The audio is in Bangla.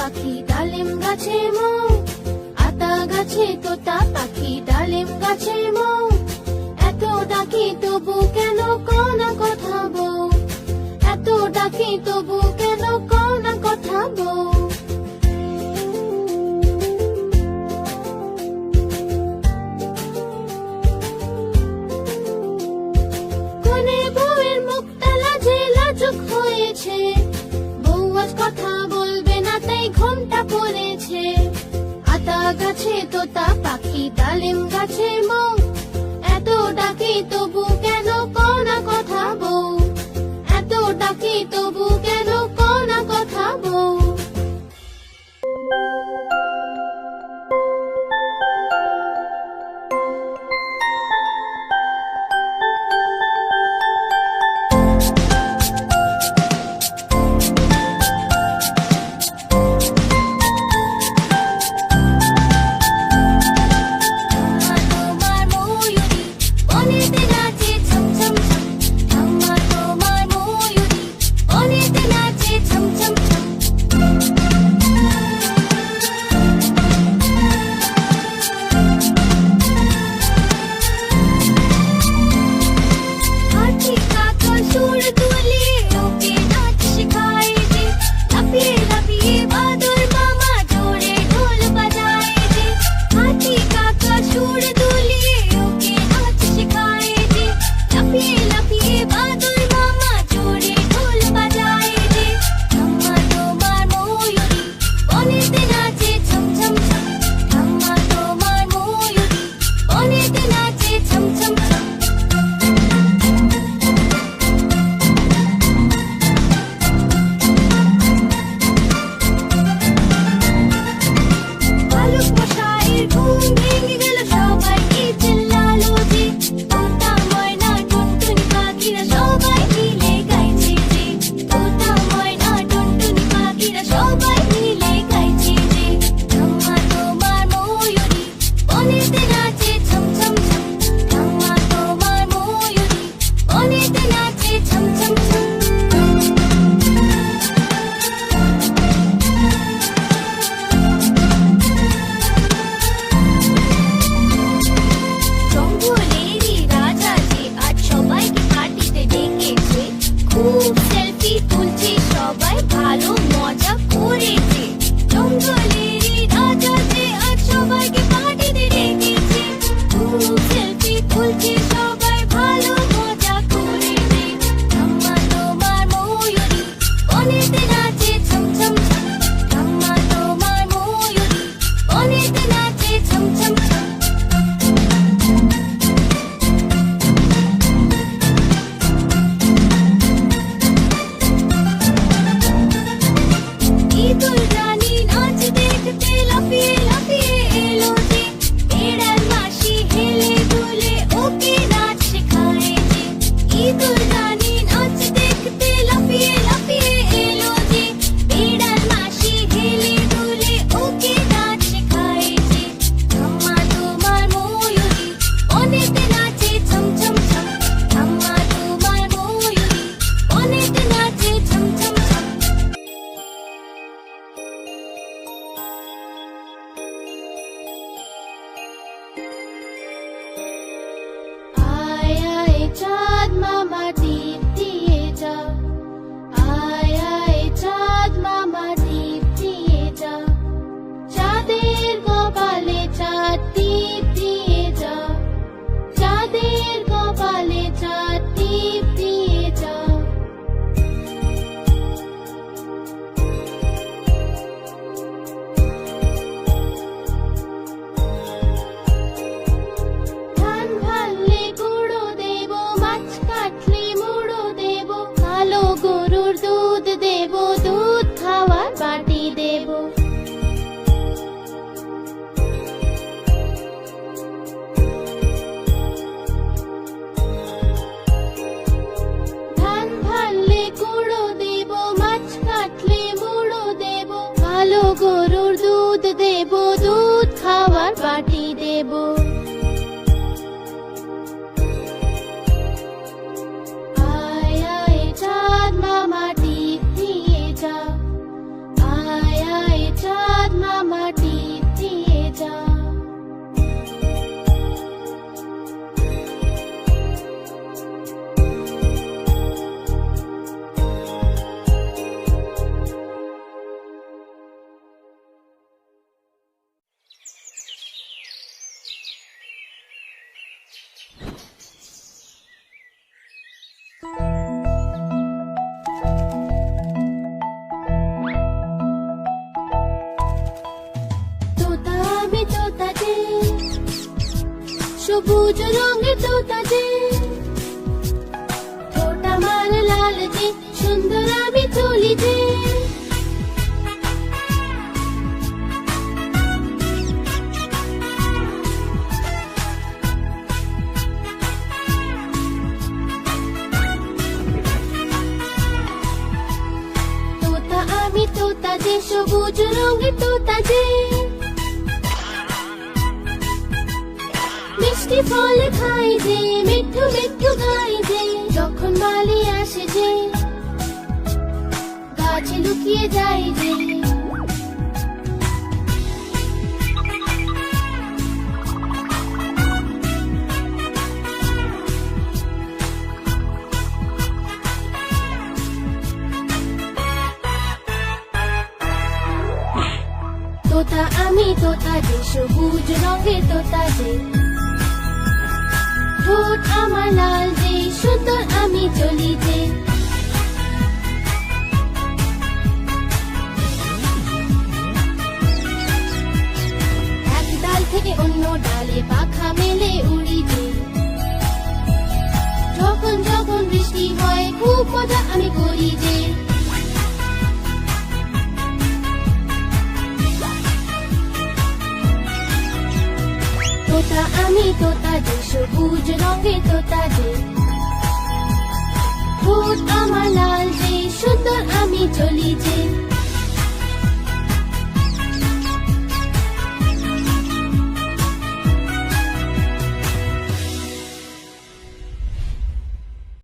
পাখি ডালিম গাছে মৌ, আতা গাছে তোতা পাখি ডালিম গাছে মৌ, এত ডাকি তবু কেন কও না কথা বউ, এত ডাকি তবু কেন কও না কথা বউ। কোনে বউয়ের মুখটা লাজে লাজুক হয়েছে, বউ আজ কথা বলবে না তাই ঘোমটা পড়েছে। আতা গাছে তোতা পাখি ডালিম গাছে মৌ, এত ডাকি তবু কেন কও না কথা বউ, এত ডাকি তবু কেন কও না কথা বউ। তোতা যে, ঠোঁট আমার লাল যে, সুন্দর আমি চলি যে। তোতা আমি তোতা যে, সবুজ রঙের তোতা যে। মিষ্টি ফল খাই যে, মিঠু মিঠু গাই যে। যখন বালি আসে যে, গাছে লুকিয়ে যাই যে। তোতা আমি তোতা যে, সবুজ রঙের তোতা যে। ঠোঁট আমার লাল যে, সুন্দর আমি চলি যে। এক ডাল থেকে অন্য ডালে পাখা মেলে উড়ি যে। যখন যখন বৃষ্টি হয় খুব মজা আমি করি যে। তোতা আমি তোতা যে, সবুজ রঙের তোতা যে। ঠোঁট আমার লাল যে, সুন্দর আমি চলি যে।